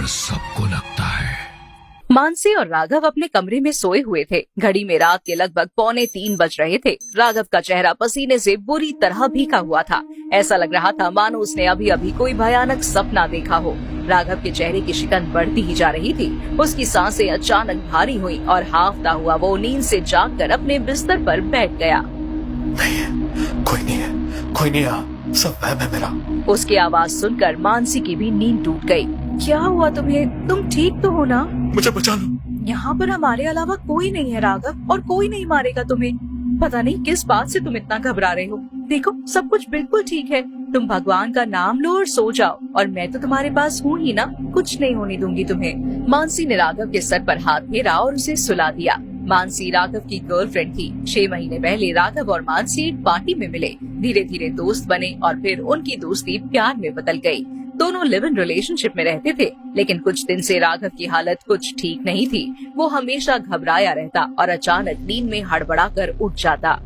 सबको लगता है। मानसी और राघव अपने कमरे में सोए हुए थे। घड़ी में रात के लगभग 2:45 बज रहे थे। राघव का चेहरा पसीने से बुरी तरह भीगा हुआ था। ऐसा लग रहा था मानो उसने अभी अभी कोई भयानक सपना देखा हो। राघव के चेहरे की शिकन बढ़ती ही जा रही थी। उसकी सांसें अचानक भारी हुई और हांफता हुआ वो नींद से जागकर अपने बिस्तर पर बैठ गया। नहीं, कोई नहीं है, सब वहम है मेरा। उसकी आवाज सुनकर मानसी की भी नींद टूट गई। क्या हुआ तुम्हें? तुम ठीक तो हो ना? मुझे बचा लो। यहाँ पर हमारे अलावा कोई नहीं है राघव, और कोई नहीं मारेगा तुम्हें। पता नहीं किस बात से तुम इतना घबरा रहे हो। देखो सब कुछ बिल्कुल ठीक है। तुम भगवान का नाम लो और सो जाओ, और मैं तो तुम्हारे पास हूँ ही ना, कुछ नहीं होने दूंगी तुम्हें। मानसी ने राघव के सर पर हाथ फेरा और उसे सुला दिया। मानसी राघव की गर्लफ्रेंड थी। 6 महीने पहले राघव और मानसी एक पार्टी में मिले, धीरे धीरे दोस्त बने और फिर उनकी दोस्ती प्यार में बदल गई। दोनों लिव इन रिलेशनशिप में रहते थे, लेकिन कुछ दिन से राघव की हालत कुछ ठीक नहीं थी। वो हमेशा घबराया रहता और अचानक नींद में हड़बड़ाकर उठ जाता।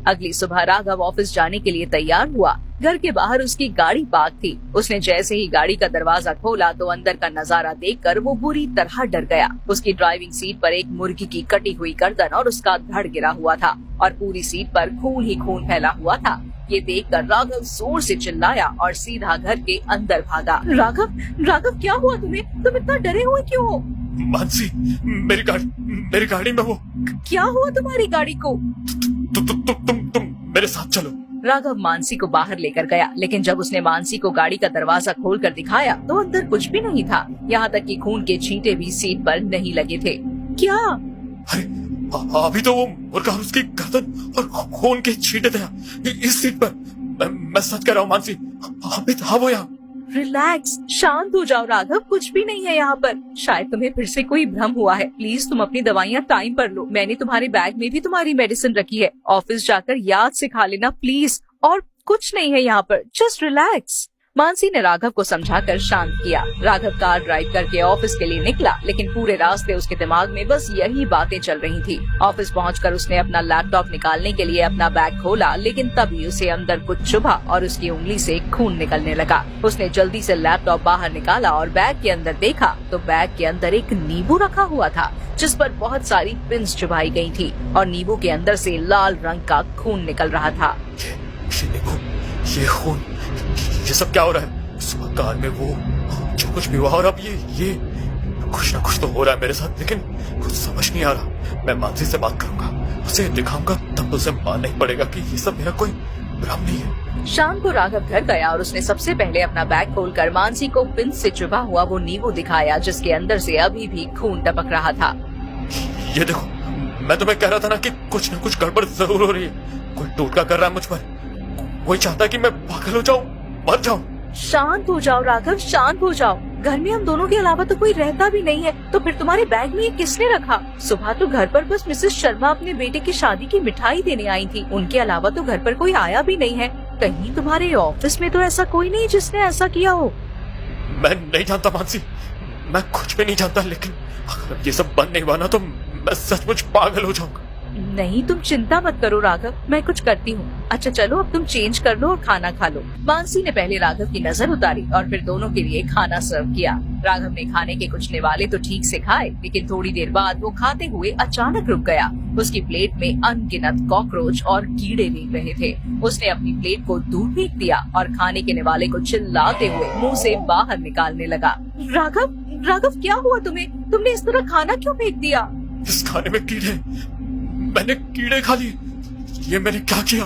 अगली सुबह राघव ऑफिस जाने के लिए तैयार हुआ। घर के बाहर उसकी गाड़ी पार्क थी। उसने जैसे ही गाड़ी का दरवाजा खोला तो अंदर का नजारा देखकर वो बुरी तरह डर गया। उसकी ड्राइविंग सीट पर एक मुर्गी की कटी हुई गर्दन और उसका धड़ गिरा हुआ था और पूरी सीट पर खून ही खून फैला हुआ था। ये देखकर राघव जोर से चिल्लाया और सीधा घर के अंदर भागा। राघव क्या हुआ तुम्हें? तुम इतना डरे हुए क्यों हो? मानसी, मेरी गाड़ी में वो। क्या हुआ तुम्हारी गाड़ी को? तुम मेरे साथ चलो। राघव मानसी को बाहर लेकर गया, लेकिन जब उसने मानसी को गाड़ी का दरवाजा खोलकर दिखाया तो अंदर कुछ भी नहीं था। यहाँ तक कि खून के छींटे भी सीट पर नहीं लगे थे। क्या? अरे अभी तो वो मुर्गा और उसकी गर्दन और खून के छींटे थे इस सीट पर। मैं सच कह रहा हूँ मानसी, अभी था वो यहाँ। रिलैक्स, शांत हो जाओ राघव, कुछ भी नहीं है यहाँ पर। शायद तुम्हें फिर से कोई भ्रम हुआ है। प्लीज तुम अपनी दवाइयाँ टाइम पर लो। मैंने तुम्हारे बैग में भी तुम्हारी मेडिसिन रखी है। ऑफिस जाकर याद से खा लेना प्लीज। और कुछ नहीं है यहाँ पर, जस्ट रिलैक्स। मानसी ने राघव को समझाकर शांत किया। राघव कार ड्राइव करके ऑफिस के लिए निकला, लेकिन पूरे रास्ते उसके दिमाग में बस यही बातें चल रही थी। ऑफिस पहुंचकर उसने अपना लैपटॉप निकालने के लिए अपना बैग खोला, लेकिन तभी उसे अंदर कुछ चुभा और उसकी उंगली से खून निकलने लगा। उसने जल्दी से लैपटॉप बाहर निकाला और बैग के अंदर देखा तो बैग के अंदर एक नींबू रखा हुआ था, जिस पर बहुत सारी पिन्स चुभाई गई थी और नींबू के अंदर से लाल रंग का खून निकल रहा था। ये खून, ये सब क्या हो रहा है? सुबह कार में वो जो कुछ भी हुआ और अब ये कुछ ना कुछ तो हो रहा है मेरे साथ, लेकिन कुछ समझ नहीं आ रहा। मैं मानसी से बात करूंगा, उसे दिखाऊंगा, तब उसे मानना ही पड़ेगा कि ये सब मेरा कोई भ्रम नहीं है। शाम को राघव घर गया और उसने सबसे पहले अपना बैग खोलकर मानसी को पिन से चुभा हुआ वो नींबू दिखाया, जिसके अंदर से अभी भी खून टपक रहा था। ये देखो, मैं तुम्हें कह रहा था ना कि कुछ न कुछ गड़बड़ जरूर हो रही है। कोई टोटका कर रहा है मुझ पर। कोई चाहता है कि मैं पागल हो जाऊं, मर जाऊं। शांत हो जाओ राघव, शांत हो जाओ। घर में हम दोनों के अलावा तो कोई रहता भी नहीं है, तो फिर तुम्हारे बैग में ये किसने रखा? सुबह तो घर पर बस मिसेस शर्मा अपने बेटे की शादी की मिठाई देने आई थी। उनके अलावा तो घर पर कोई आया भी नहीं है। कहीं तुम्हारे ऑफिस में तो ऐसा कोई नहीं जिसने ऐसा किया हो? मैं नहीं जानता मानसी, मैं कुछ भी नहीं जानता, लेकिन अगर ये सब बंद नहीं हुआ ना तो मैं सचमुच पागल हो जाऊंगा। नहीं, तुम चिंता मत करो राघव, मैं कुछ करती हूँ। अच्छा चलो अब तुम चेंज कर लो और खाना खा लो। मानसी ने पहले राघव की नजर उतारी और फिर दोनों के लिए खाना सर्व किया। राघव ने खाने के कुछ निवाले तो ठीक से खाए, लेकिन थोड़ी देर बाद वो खाते हुए अचानक रुक गया। उसकी प्लेट में अनगिनत कॉकरोच और कीड़े रेंग रहे थे। उसने अपनी प्लेट को दूर फेंक दिया और खाने के निवाले को चिल्लाते हुए मुंह से बाहर निकालने लगा। राघव क्या हुआ तुम्हें? तुमने इस तरह खाना क्यों फेंक दिया? इस खाने में कीड़े, मैंने कीड़े खा लिए। ये मैंने क्या किया?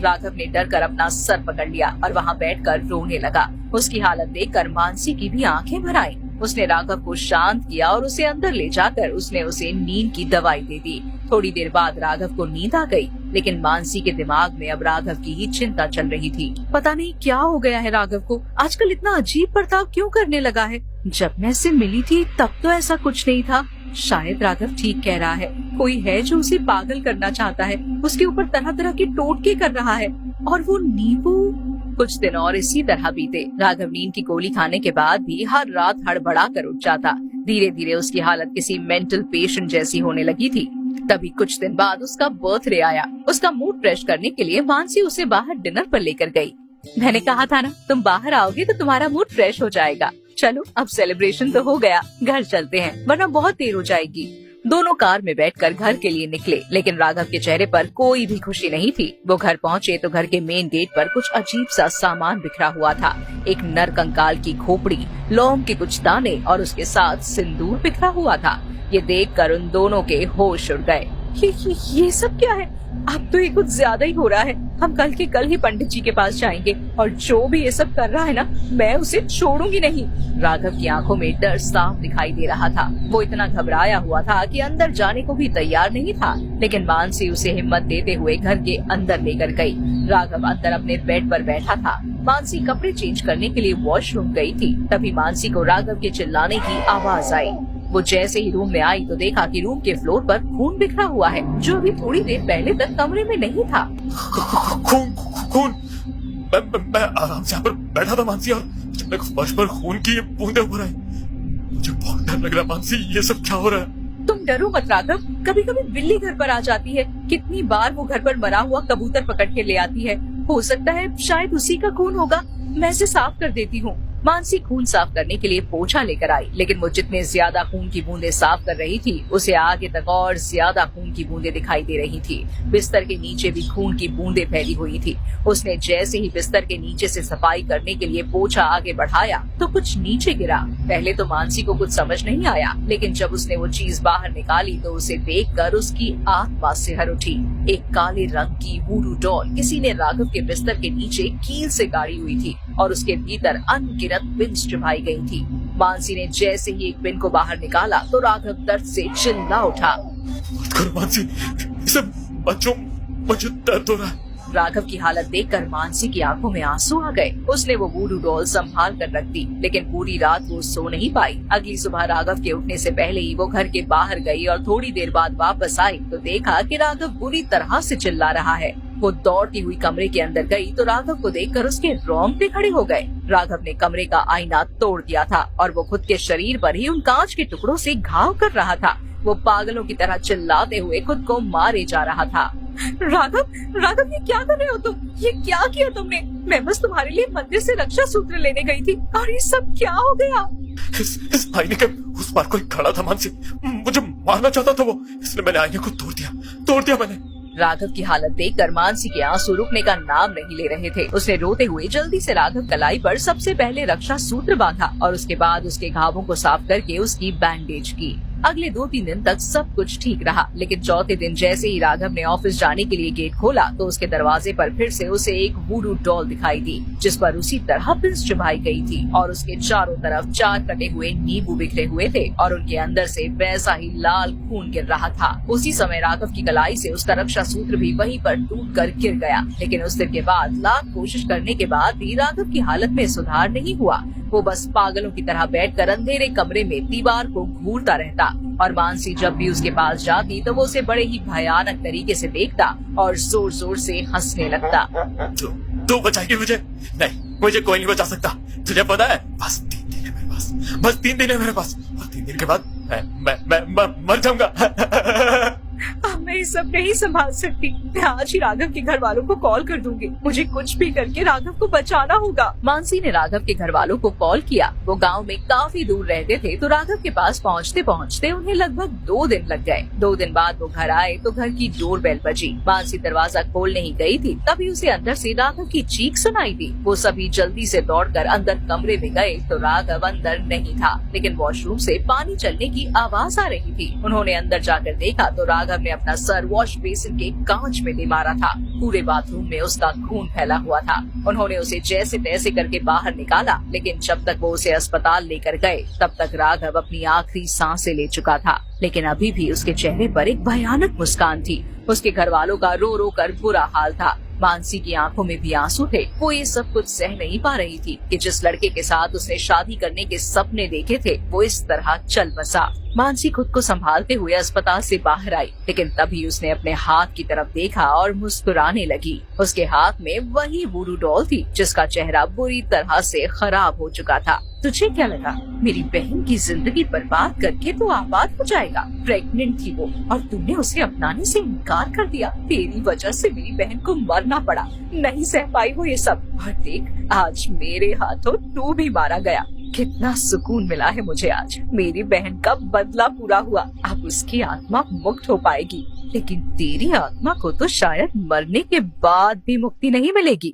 राघव ने डर कर अपना सर पकड़ लिया और वहाँ बैठकर रोने लगा। उसकी हालत देखकर मानसी की भी आंखें भर आईं। उसने राघव को शांत किया और उसे अंदर ले जाकर उसने उसे नींद की दवाई दे दी। थोड़ी देर बाद राघव को नींद आ गई, लेकिन मानसी के दिमाग में अब राघव की ही चिंता चल रही थी। पता नहीं क्या हो गया है राघव को, आजकल इतना अजीब बर्ताव क्यों करने लगा है? जब मैं इससे मिली थी तब तो ऐसा कुछ नहीं था। शायद राघव ठीक कह रहा है, कोई है जो उसे पागल करना चाहता है, उसके ऊपर तरह तरह के टोटके कर रहा है। और वो नींबू। कुछ दिन और इसी तरह बीते। राघव नींद की गोली खाने के बाद भी हर रात हड़बड़ा कर उठ जाता। धीरे धीरे उसकी हालत किसी मेंटल पेशेंट जैसी होने लगी थी। तभी कुछ दिन बाद उसका बर्थडे आया। उसका मूड फ्रेश करने के लिए मानसी उसे बाहर डिनर पर लेकर गई। मैंने कहा था ना, तुम बाहर आओगे तो तुम्हारा मूड फ्रेश हो जाएगा। चलो अब सेलिब्रेशन तो हो गया, घर चलते हैं वरना बहुत देर हो जाएगी। दोनों कार में बैठकर घर के लिए निकले, लेकिन राघव के चेहरे पर कोई भी खुशी नहीं थी। वो घर पहुंचे तो घर के मेन गेट पर कुछ अजीब सा सामान बिखरा हुआ था। एक नर कंकाल की खोपड़ी, लौंग के कुछ दाने और उसके साथ सिंदूर बिखरा हुआ था। ये देखकर उन दोनों के होश उड़ गए। ये सब क्या है? अब तो ये कुछ ज्यादा ही हो रहा है। हम कल के कल ही पंडित जी के पास जाएंगे और जो भी ये सब कर रहा है ना, मैं उसे छोड़ूंगी नहीं। राघव की आंखों में डर साफ दिखाई दे रहा था। वो इतना घबराया हुआ था कि अंदर जाने को भी तैयार नहीं था, लेकिन मानसी उसे हिम्मत देते हुए घर के अंदर लेकर गई। राघव अंदर अपने बेड पर बैठा था। मानसी कपड़े चेंज करने के लिए वॉशरूम गई थी। तभी मानसी को राघव के चिल्लाने की आवाज आई। वो जैसे ही रूम में आई तो देखा कि रूम के फ्लोर पर खून बिखरा हुआ है, जो अभी थोड़ी देर पहले तक कमरे में नहीं था। खून खून मैं आराम से यहाँ पर बैठा था मानसी, और अचानक फर्श पर खून की बूंदें हो रही। मुझे बहुत डर लग रहा है मानसी, ये सब क्या हो रहा है? तुम डरो मत राघव, कभी कभी बिल्ली घर पर आ जाती है। कितनी बार वो घर पर मरा हुआ कबूतर पकड़ के ले आती है। हो सकता है शायद उसी का खून होगा। मैं इसे साफ कर देती हूँ। मानसी खून साफ करने के लिए पोछा लेकर आई, लेकिन वो जितने ज्यादा खून की बूंदें साफ कर रही थी, उसे आगे तक और ज्यादा खून की बूंदें दिखाई दे रही थी। बिस्तर के नीचे भी खून की बूंदें फैली हुई थी। उसने जैसे ही बिस्तर के नीचे से सफाई करने के लिए पोछा आगे बढ़ाया तो कुछ नीचे गिरा। पहले तो मानसी को कुछ समझ नहीं आया, लेकिन जब उसने वो चीज बाहर निकाली तो उसे देखकर उसकी आत्मा सिहर उठी। एक काले रंग की वूडू डॉल किसी ने राघव के बिस्तर के नीचे कील से गाड़ी हुई थी और उसके भीतर अनगिनत पिन्स चुभाई गई थी। मानसी ने जैसे ही एक पिन को बाहर निकाला तो राघव दर्द से चिल्ला उठा। मत करो मानसी, सब बच्चों, मुझे दर्द हो रहा है। राघव की हालत देखकर मानसी की आंखों में आंसू आ गए। उसने वो वूडू डॉल संभाल कर रख दी, लेकिन पूरी रात वो सो नहीं पाई। अगली सुबह राघव के उठने से पहले ही वो घर के बाहर गई और थोड़ी देर बाद वापस आई तो देखा कि राघव बुरी तरह से चिल्ला रहा है। वो दौड़ती हुई कमरे के अंदर गई तो राघव को देखकर उसके रोंगटे खड़े हो गए। राघव ने कमरे का आईना तोड़ दिया था और वो खुद के शरीर पर ही उन कांच के टुकड़ों से घाव कर रहा था। वो पागलों की तरह चिल्लाते हुए खुद को मारे जा रहा था। राघव ये क्या कर रहे हो तुम? ये क्या किया तुमने? मैं बस तुम्हारे लिए मंदिर से रक्षा सूत्र लेने गई थी और ये सब क्या हो गया? इस आईने के उस पार कोई खड़ा था मानसी, मुझे मारना चाहता था वो, इसलिए मैंने आईने को तोड़ दिया मैंने। राघव की हालत देखकर मानसी के आंसू रुकने का नाम नहीं ले रहे थे। उसने रोते हुए जल्दी से राघव कलाई पर सबसे पहले रक्षा सूत्र बांधा और उसके बाद उसके घावों को साफ करके उसकी बैंडेज की। अगले 2-3 दिन तक सब कुछ ठीक रहा, लेकिन चौथे दिन जैसे ही राघव ने ऑफिस जाने के लिए गेट खोला तो उसके दरवाजे पर फिर से उसे एक वूडू डॉल दिखाई दी, जिस पर उसी तरह पिन्स चुभाई गई थी और उसके चारों तरफ 4 कटे हुए नींबू बिखरे हुए थे और उनके अंदर से वैसा ही लाल खून गिर रहा था। उसी समय राघव की कलाई से उसका रक्षा सूत्र भी वहीं पर टूटकर गिर गया, लेकिन उस दिन के बाद लाख कोशिश करने के बाद भी राघव की हालत में सुधार नहीं हुआ। वो बस पागलों की तरह बैठकर अंधेरे कमरे में दीवार को घूरता रहता और मानसी जब भी उसके पास जाती तो वो उसे बड़े ही भयानक तरीके से देखता और जोर जोर से हंसने लगता। तू बचाएगी मुझे? नहीं, मुझे कोई नहीं बचा सकता। तुझे पता है, बस 3 दिन है मेरे पास, बस 3 दिन है मेरे पास, और 3 दिन के बाद मैं मर जाऊंगा। मैं ये सब नहीं संभाल सकती। मैं आज ही राघव के घर वालों को कॉल कर दूंगी। मुझे कुछ भी करके राघव को बचाना होगा। मानसी ने राघव के घर वालों को कॉल किया। वो गांव में काफी दूर रहते थे तो राघव के पास पहुंचते पहुंचते उन्हें लगभग 2 दिन लग गए। 2 दिन बाद वो घर आए तो घर की डोरबेल बजी। मानसी दरवाजा खोलने ही गई थी, तभी उसे अंदर से राघव की चीख सुनाई दी। वो सभी जल्दी से दौड़कर अंदर कमरे में गए तो राघव अंदर नहीं था, लेकिन वॉशरूम से पानी चलने की आवाज आ रही थी। उन्होंने अंदर जाकर देखा तो राघव ने अपना सर वॉश बेसिन के कांच में दे मारा था। पूरे बाथरूम में उसका खून फैला हुआ था। उन्होंने उसे जैसे तैसे करके बाहर निकाला, लेकिन जब तक वो उसे अस्पताल लेकर गए तब तक राघव अपनी आखिरी सांसें ले चुका था, लेकिन अभी भी उसके चेहरे पर एक भयानक मुस्कान थी। उसके घर वालों का रो रो कर बुरा हाल था। मानसी की आंखों में भी आंसू थे। वो ये सब कुछ सह नहीं पा रही थी कि जिस लड़के के साथ उसने शादी करने के सपने देखे थे वो इस तरह चल बसा। मानसी खुद को संभालते हुए अस्पताल से बाहर आई, लेकिन तभी उसने अपने हाथ की तरफ देखा और मुस्कुराने लगी। उसके हाथ में वही वुडू डॉल थी जिसका चेहरा बुरी तरह से खराब हो चुका था। तुझे क्या लगा मेरी बहन की जिंदगी बर्बाद करके तू आबाद हो जाएगा? प्रेग्नेंट थी वो और तूने उसे अपनाने से इनकार कर दिया। तेरी वजह से मेरी बहन को मरना पड़ा। नहीं सह पाई वो ये सब। और देख, आज मेरे हाथों तू भी मारा गया। कितना सुकून मिला है मुझे आज। मेरी बहन का बदला पूरा हुआ। अब उसकी आत्मा मुक्त हो पाएगी, लेकिन तेरी आत्मा को तो शायद मरने के बाद भी मुक्ति नहीं मिलेगी।